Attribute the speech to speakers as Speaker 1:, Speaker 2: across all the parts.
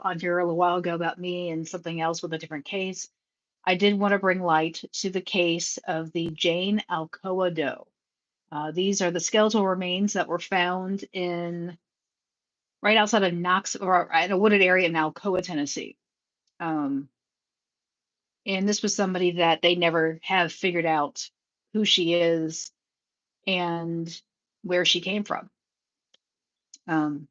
Speaker 1: on here a little while ago about me and something else with a different case. I did want to bring light to the case of the Jane Alcoa Doe. These are the skeletal remains that were found in right outside of Knox or in a wooded area in Alcoa, Tennessee. Um, and this was somebody that they never have figured out who she is and where she came from. Um,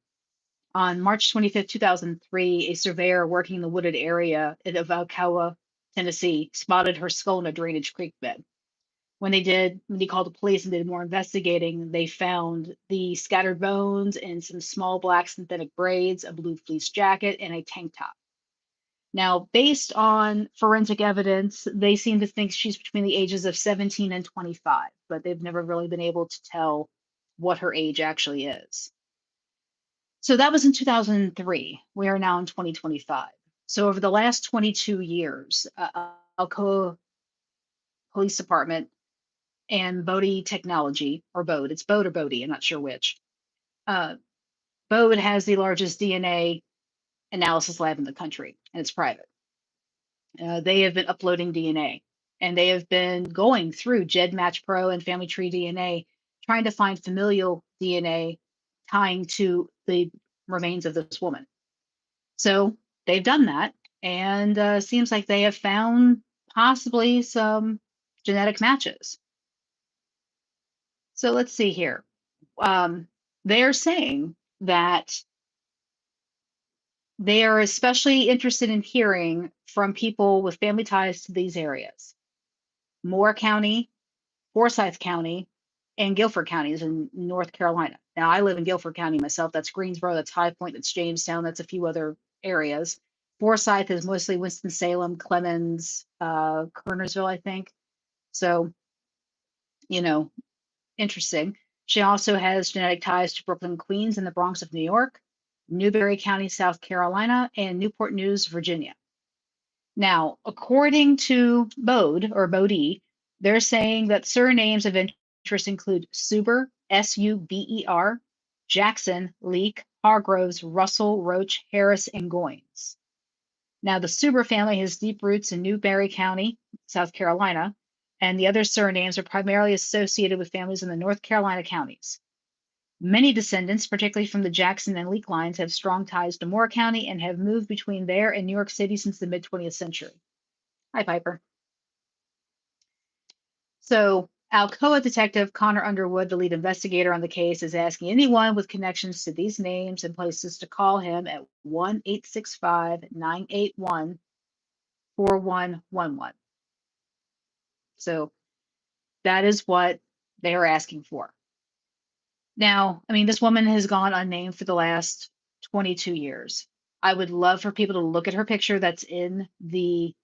Speaker 1: on March 25th, 2003, a surveyor working in the wooded area of Alcoa, Tennessee, spotted her skull in a drainage creek bed. When they called the police and did more investigating, they found the scattered bones and some small black synthetic braids, a blue fleece jacket, and a tank top. Now, based on forensic evidence, they seem to think she's between the ages of 17 and 25, but they've never really been able to tell what her age actually is. So that was in 2003. We are now in 2025. So over the last 22 years, Alcoa Police Department and Bodie Technology, or Bode, it's Bode or Bodie, I'm not sure which. Bode has the largest DNA analysis lab in the country, and it's private. They have been uploading DNA, and they have been going through GEDmatch Pro and Family Tree DNA, trying to find familial DNA tying to the remains of this woman. So they've done that, and seems like they have found possibly some genetic matches. So let's see here. They're saying that they are especially interested in hearing from people with family ties to these areas. Moore County, Forsyth County, and Guilford counties in North Carolina. Now, I live in Guilford County myself. That's Greensboro, that's High Point, that's Jamestown, that's a few other areas. Forsyth is mostly Winston-Salem, Clemens, Kernersville, I think. So, interesting. She also has genetic ties to Brooklyn, Queens, and the Bronx of New York, Newberry County, South Carolina, and Newport News, Virginia. Now, according to Bode or Bodie, they're saying that surnames of interest include Suber, Suber, Jackson, Leake, Hargroves, Russell, Roach, Harris, and Goins. Now, the Suber family has deep roots in Newberry County, South Carolina, and the other surnames are primarily associated with families in the North Carolina counties. Many descendants, particularly from the Jackson and Leake lines, have strong ties to Moore County and have moved between there and New York City since the mid-20th century. Hi, Piper. So, Alcoa detective Connor Underwood, the lead investigator on the case, is asking anyone with connections to these names and places to call him at 1-865-981-4111. So that is what they are asking for. Now, I mean, this woman has gone unnamed for the last 22 years. I would love for people to look at her picture that's in the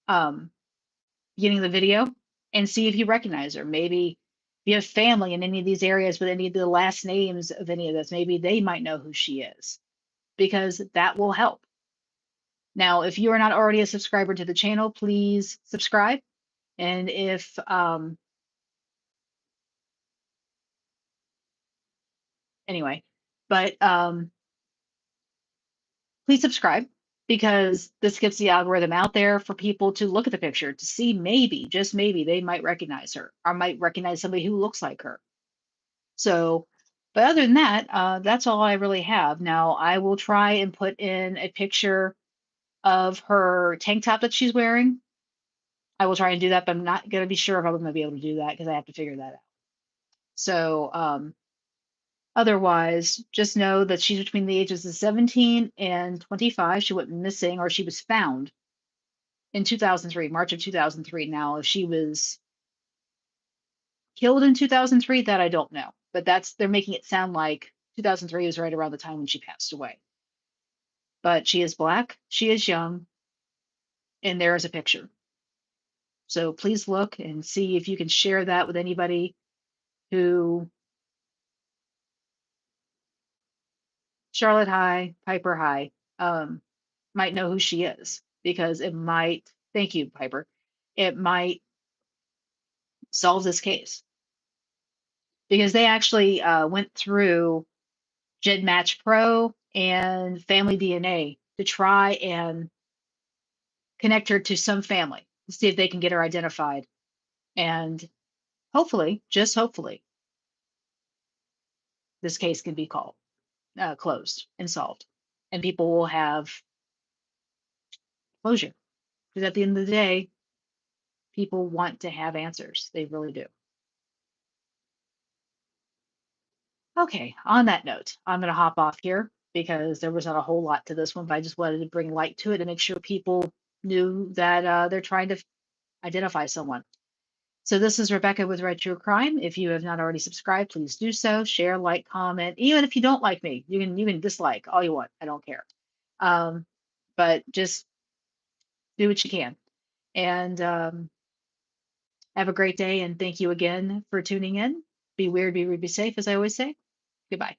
Speaker 1: beginning of the video and see if you recognize her. Maybe if you have family in any of these areas with any of the last names of any of this, maybe they might know who she is, because that will help. Now, if you are not already a subscriber to the channel, please subscribe. And if anyway, but please subscribe, because this gets the algorithm out there for people to look at the picture to see, maybe, just maybe, they might recognize her or might recognize somebody who looks like her. So, but other than that, that's all I really have. Now, I will try and put in a picture of her tank top that she's wearing. I will try and do that, but I'm not going to be sure if I'm going to be able to do that because I have to figure that out. So, otherwise, just know that she's between the ages of 17 and 25. She went missing, or she was found in 2003, March of 2003. Now, if she was killed in 2003, that I don't know. But they're making it sound like 2003 was right around the time when she passed away. But she is Black, she is young, and there is a picture. So please look and see if you can share that with anybody who Charlotte High, Piper High, might know who she is, because it might, thank you, Piper, it might solve this case. Because they actually went through GEDmatch Pro and Family DNA to try and connect her to some family to see if they can get her identified. And hopefully, just hopefully, this case can be closed and solved, and people will have closure. Because at the end of the day, people want to have answers. They really do. Okay, on that note, I'm going to hop off here because there was not a whole lot to this one, but I just wanted to bring light to it and make sure people knew that they're trying to identify someone. So this is Rebecca with Red True Crime. If you have not already subscribed, please do so. Share, like, comment. Even if you don't like me, you can dislike all you want. I don't care. Um, but just do what you can. And have a great day. And thank you again for tuning in. Be weird, be rude, be safe, as I always say. Goodbye.